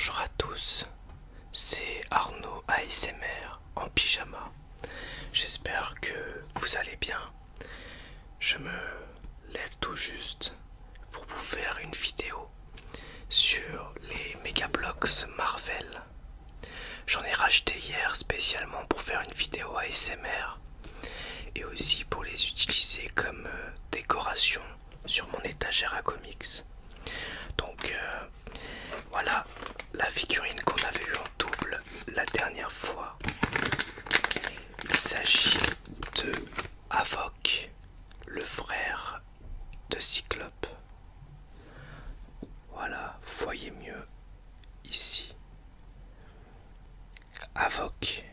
Bonjour à tous, c'est Arnaud ASMR en pyjama. J'espère que vous allez bien. Je me lève tout juste pour vous faire une vidéo sur les Megabloks Marvel. J'en ai racheté hier spécialement pour faire une vidéo ASMR et aussi pour les utiliser comme décoration sur mon étagère à comics. Donc voilà la figurine qu'on avait eue en double la dernière fois. Il s'agit de Havok, le frère de Cyclope. Voilà, vous voyez mieux ici. Havok.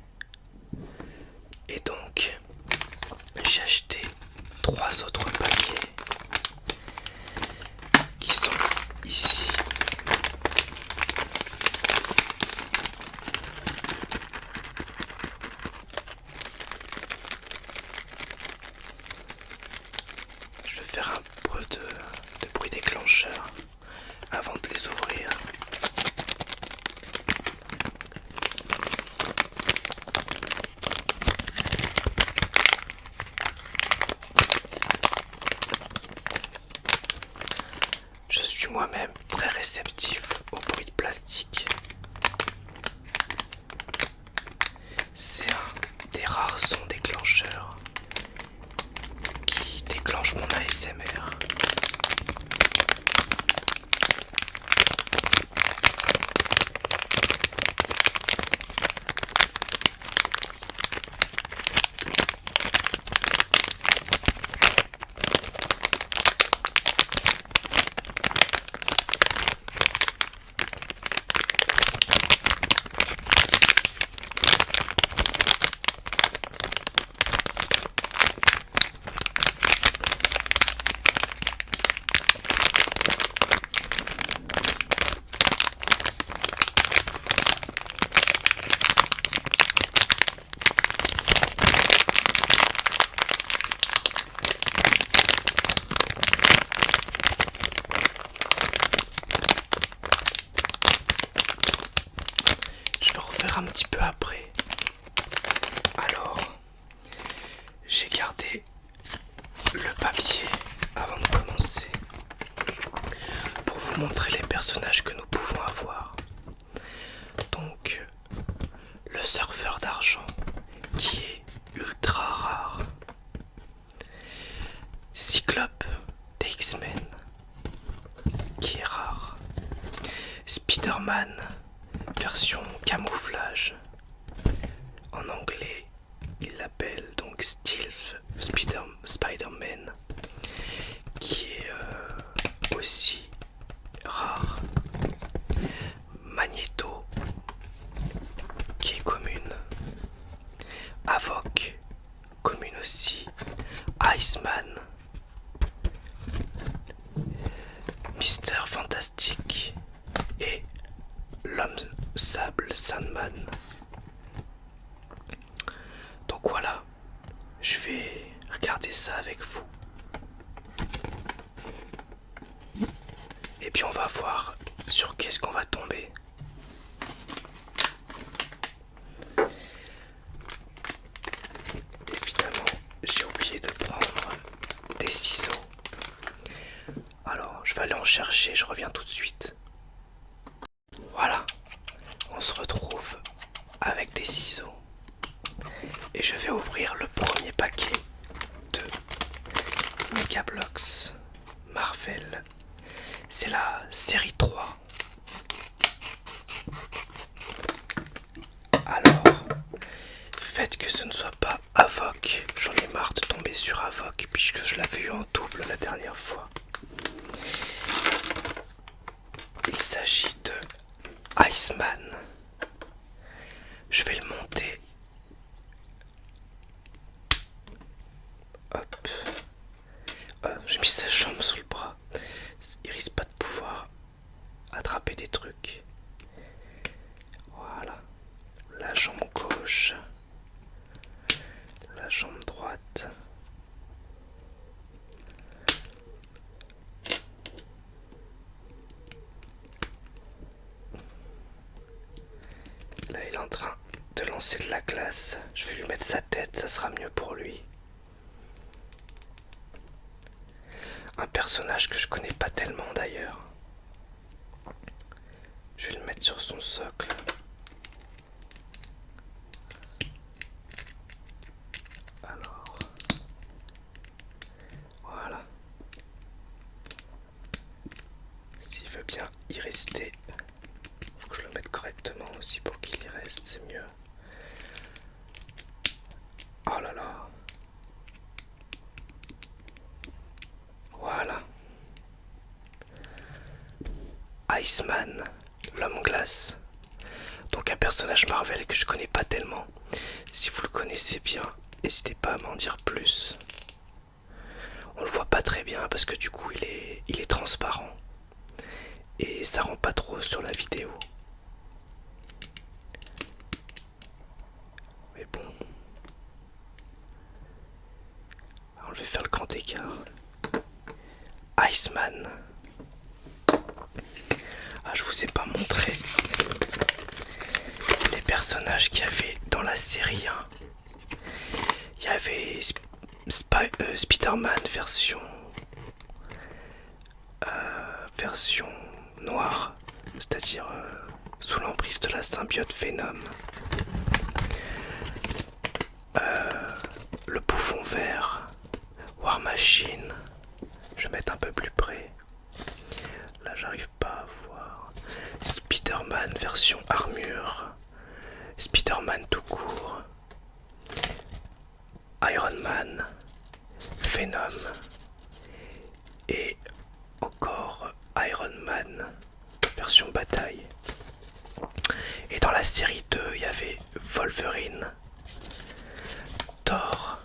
Et donc, j'ai acheté 3 autres paquets qui sont ici. Je vais faire un peu de bruit déclencheur avant de les ouvrir. Je suis moi-même très réceptif au bruit de plastique. C'est un des rares sons déclencheurs qui déclenche mon ASMR. Je vais refaire un petit peu après. Alors, j'ai gardé le papier avant de commencer pour vous montrer les personnages que nous pouvons avoir. Donc, le surfeur d'argent qui est ultra rare. Cyclope des X-Men qui est rare. Spider-Man version camouflage. En anglais, il l'appelle donc Stealth Spider-Man, qui est aussi rare. Magneto, qui est commune. Havok, commune aussi. Iceman, Mister Fantastique et l'homme sable Sandman. Donc voilà, je vais regarder ça avec vous. Et puis on va voir sur qu'est-ce qu'on va tomber. Évidemment, j'ai oublié de prendre des ciseaux. Alors, je vais aller en chercher, je reviens tout de suite. Voilà, on se retrouve avec des ciseaux. Et je vais ouvrir le premier paquet de Megabloks Marvel. C'est la série 3. Alors, faites que ce ne soit pas Havok. J'en ai marre de tomber sur Havok puisque je l'avais eu en double la dernière fois. Il s'agit de Iceman. Je vais le monter. Hop. J'ai mis sa jambe sous le bras. Il risque pas de pouvoir attraper des trucs. Voilà. La jambe gauche. La jambe droite. en train de lancer de la glace. Je vais lui mettre sa tête, ça sera mieux pour lui. Un personnage que je connais pas tellement d'ailleurs. Je vais le mettre sur son socle. Alors, voilà. S'il veut bien y rester, faut que je le mette correctement aussi pour qu'il y reste, c'est mieux. Oh là là. Voilà. Iceman, l'homme glace. Donc un personnage Marvel que je connais pas tellement. Si vous le connaissez bien, n'hésitez pas à m'en dire plus. On le voit pas très bien parce que du coup il est transparent. Et ça rend pas trop sur la vidéo. Mais bon. Alors, je vais faire le grand écart. Iceman. Ah, je vous ai pas montré les personnages qu'il y avait dans la série 1. Il y avait Spider-Man version noire, c'est-à-dire sous l'emprise de la symbiote Venom. Le bouffon vert, War Machine. Je vais mettre un peu plus près. Là, j'arrive pas à voir. Spider-Man version armure. Spider-Man tout court. Iron Man. Venom. Et encore Iron Man version bataille. Et dans la série 2, il y avait Wolverine, Thor,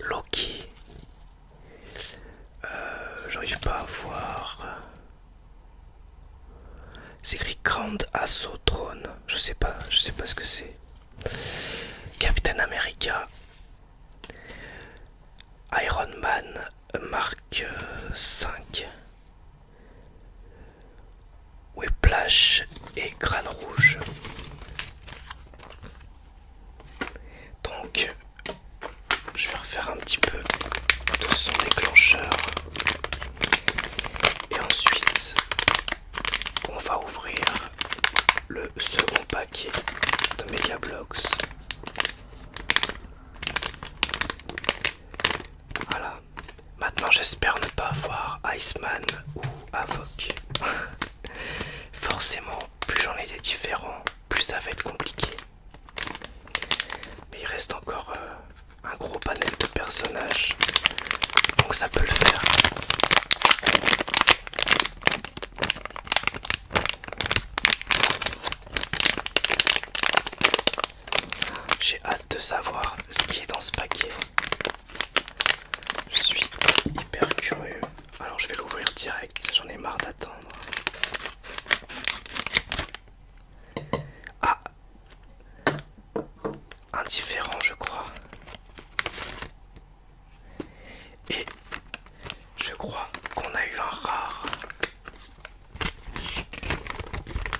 Loki. J'arrive pas à voir. C'est écrit Grand Assault Throne. Je sais pas ce que c'est. Captain America. Iron Man Mark 5. Whiplash et Crâne Rouge. Donc, je vais refaire un petit peu de son déclencheur. Et ensuite, on va ouvrir le second paquet de Megablocks. Voilà. Maintenant, j'espère ne pas avoir Iceman ou Havok. Forcément, plus j'en ai des différents, plus ça va être compliqué. Mais il reste encore un gros panel de personnages, donc ça peut le faire. J'ai hâte de savoir ce qui est dans ce paquet. Je suis hyper curieux. Alors je vais l'ouvrir direct, j'en ai marre d'attendre. Ah, indifférent je crois. Et je crois qu'on a eu un rare.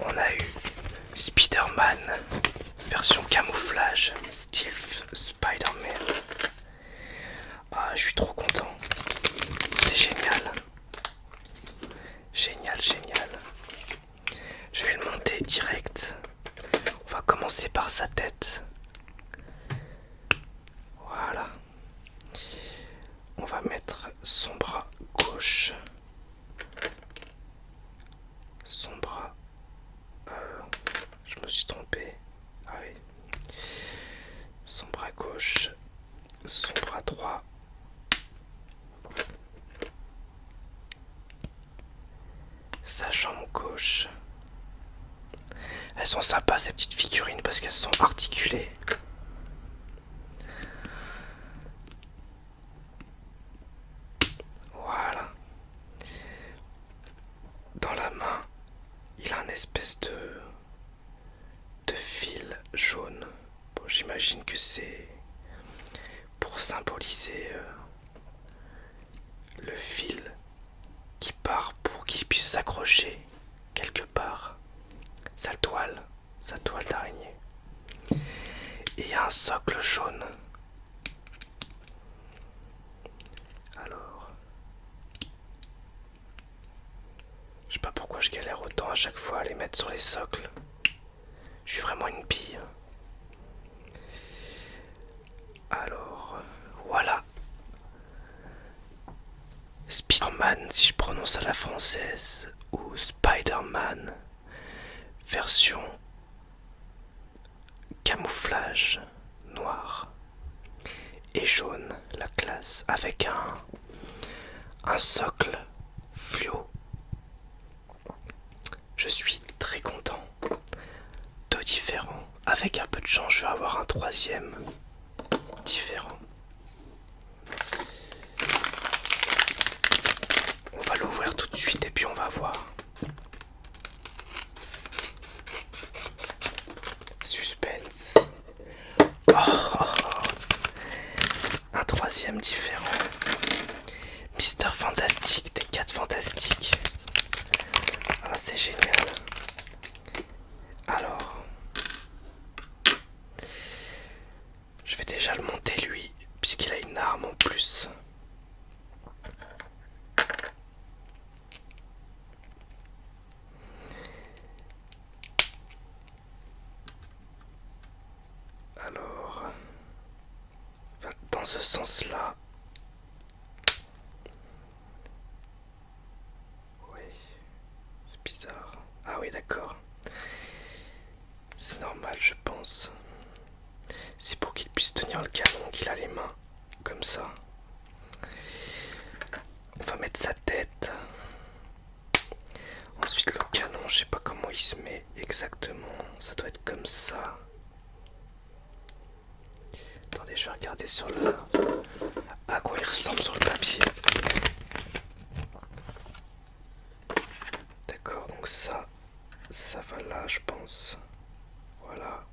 On a eu Spider-Man version camouflage, Stealth Spider-Man. Ah, je suis trop content. C'est génial. Génial, génial. Je vais le monter direct. On va commencer par sa tête. Voilà. On va mettre son bras gauche. Son bras... je me suis trompé. Ah oui. Son bras gauche. Son bras droit. Sa jambe gauche. Elles sont sympas ces petites figurines parce qu'elles sont articulées. Voilà. Dans la main, il a une espèce de fil jaune. Bon, j'imagine que c'est pour symboliser le fil qui part pour qu'il puisse s'accrocher quelque part. Sa toile, sa toile d'araignée. Et il y a un socle jaune. Alors, je sais pas pourquoi je galère autant à chaque fois à les mettre sur les socles. Je suis vraiment une bille. Alors, voilà. Spider-Man, si je prononce à la française, ou Spider-Man, version camouflage noir et jaune, la classe, avec un socle fluo. Je suis très content. Deux différents. Avec un peu de chance, je vais avoir un troisième différent. On va l'ouvrir tout de suite et puis on va voir. Suspense. Un troisième différent. Mister Fantastique des 4 Fantastiques. Ah, c'est génial. Alors, je vais déjà le monter lui, puisqu'il a une arme en plus. Alors, dans ce sens-là, oui, c'est bizarre. Ah oui, d'accord. C'est normal, je pense. C'est pour qu'il puisse tenir le canon qu'il a les mains comme ça. On va mettre sa tête. Ensuite le canon, je sais pas comment il se met exactement. Ça doit être comme ça. Attendez, je vais regarder sur le... à quoi il ressemble sur le papier. D'accord, donc ça va là, je pense. Voilà.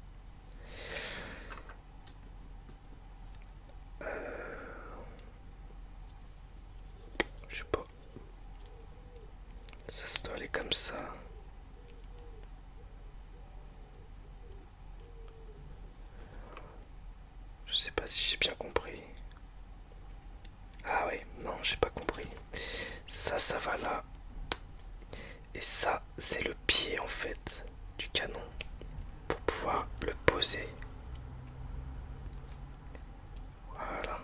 Je sais pas. Ça doit aller comme ça. Je sais pas si j'ai bien compris. Ah oui, non, j'ai pas compris. Ça va là. Et ça, c'est le pied en fait du canon pour pouvoir le poser. Voilà.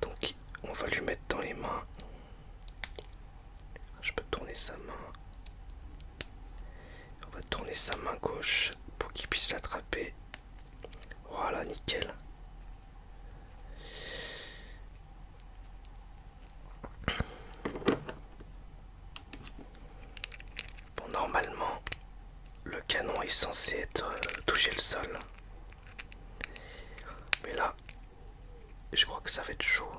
Donc, on va lui mettre dans les mains. Je peux tourner sa main. On va tourner sa main gauche pour qu'il puisse l'attraper. Voilà, nickel. Bon, normalement, le canon est censé être toucher le sol. Mais là, je crois que ça va être chaud.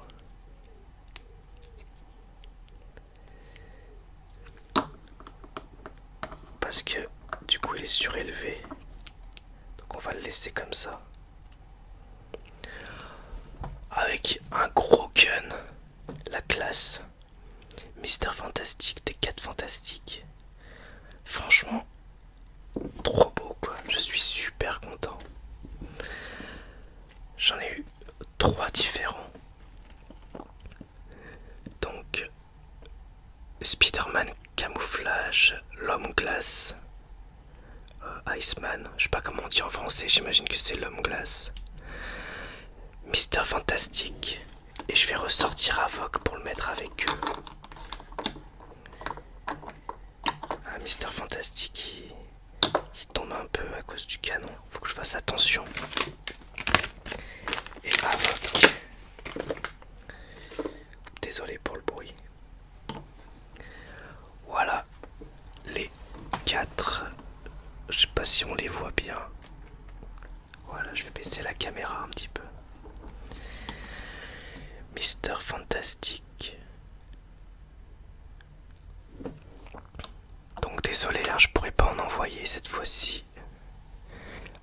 Parce que du coup il est surélevé. Donc on va le laisser comme ça. Avec un gros gun. La classe. Mister Fantastique des 4 Fantastiques. Franchement, trop beau quoi. Je suis super content. J'en ai eu 3 différents. Donc, Spider-Man camouflage, l'homme glace, Iceman, je sais pas comment on dit en français, j'imagine que c'est l'homme glace. Mister Fantastique. Et je vais ressortir Avoc pour le mettre avec eux. Ah, Mister Fantastique, il tombe un peu à cause du canon. Faut que je fasse attention. Et Avoc. Désolé pour le bruit. Voilà les 4. Je sais pas si on les voit bien. Voilà, je vais baisser la caméra un petit peu. Mister Fantastique. Donc désolé, hein, je pourrais pas en envoyer cette fois-ci.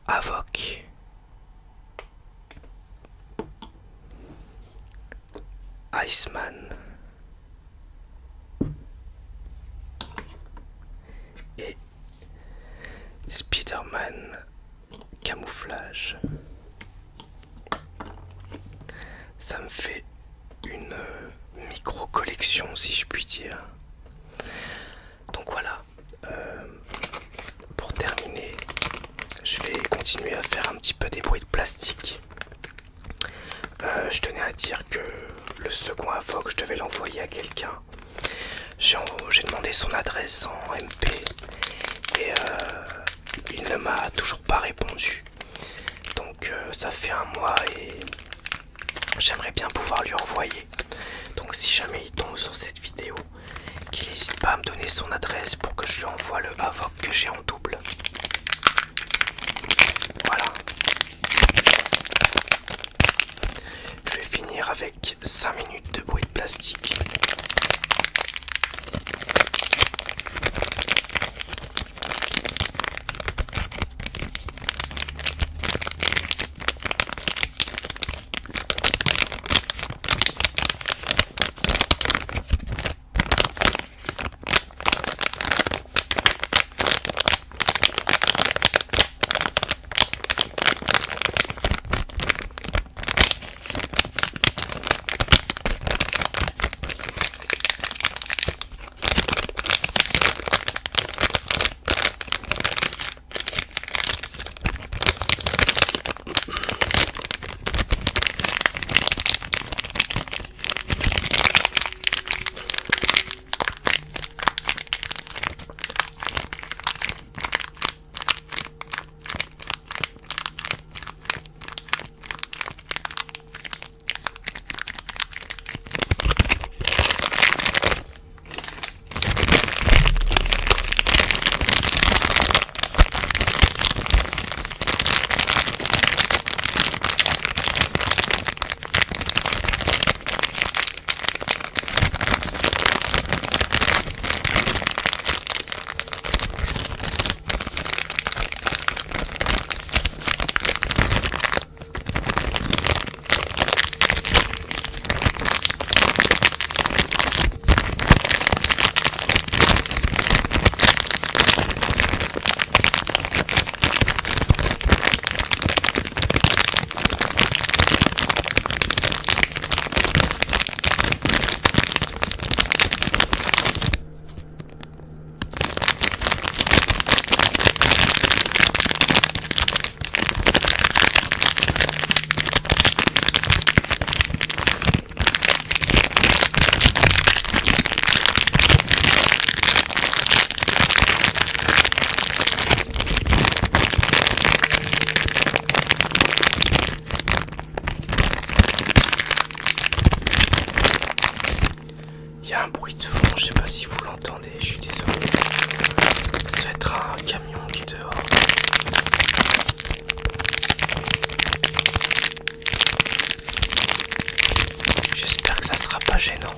Avoc. Iceman. Et Spider-Man camouflage. Ça me fait une micro collection si je puis dire. Donc voilà, pour terminer, je vais continuer à faire un petit peu des bruits de plastique. Je tenais à dire que le second Avoc, je devais l'envoyer à quelqu'un. J'ai demandé son adresse en MP et il ne m'a toujours pas répondu. Donc ça fait un mois et j'aimerais bien pouvoir lui envoyer. Donc si jamais il tombe sur cette vidéo, qu'il n'hésite pas à me donner son adresse pour que je lui envoie le Avoc que j'ai en double. Voilà. Je vais finir avec 5 minutes de bruit de plastique. Il y a un bruit de fond, je sais pas si vous l'entendez, je suis désolé. Ça va être un camion qui est dehors. J'espère que ça sera pas gênant.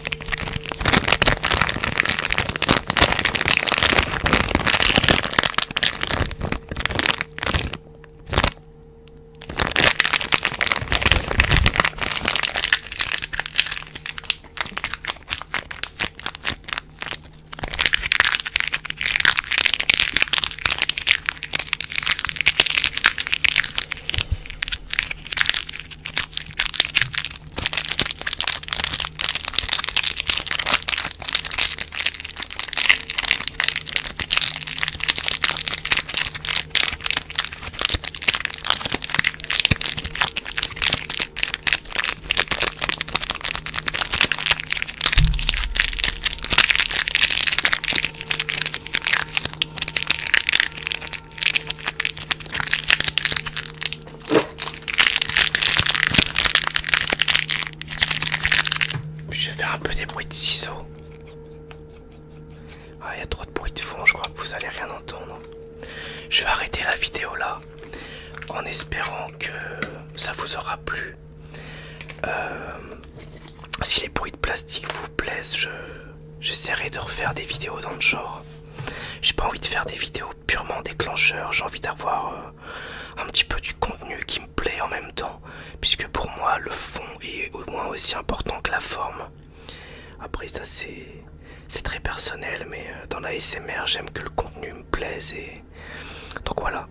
Je vais faire un peu des bruits de ciseaux. Ah, il y a trop de bruit de fond, je crois que vous allez rien entendre. Je vais arrêter la vidéo là, en espérant que ça vous aura plu. Si les bruits de plastique vous plaisent, j'essaierai de refaire des vidéos dans le genre. J'ai pas envie de faire des vidéos purement déclencheurs, j'ai envie d'avoir un petit peu du contenu qui me plaît en même temps, puisque pour moi le fond est au moins aussi important que la forme. Après ça c'est très personnel, mais dans la ASMR j'aime que le contenu me plaise et donc voilà.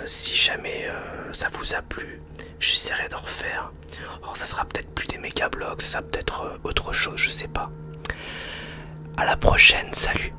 Si jamais ça vous a plu, j'essaierai d'en refaire. Alors ça sera peut-être plus des méga blogs, ça sera peut-être autre chose, je sais pas. À la prochaine, salut.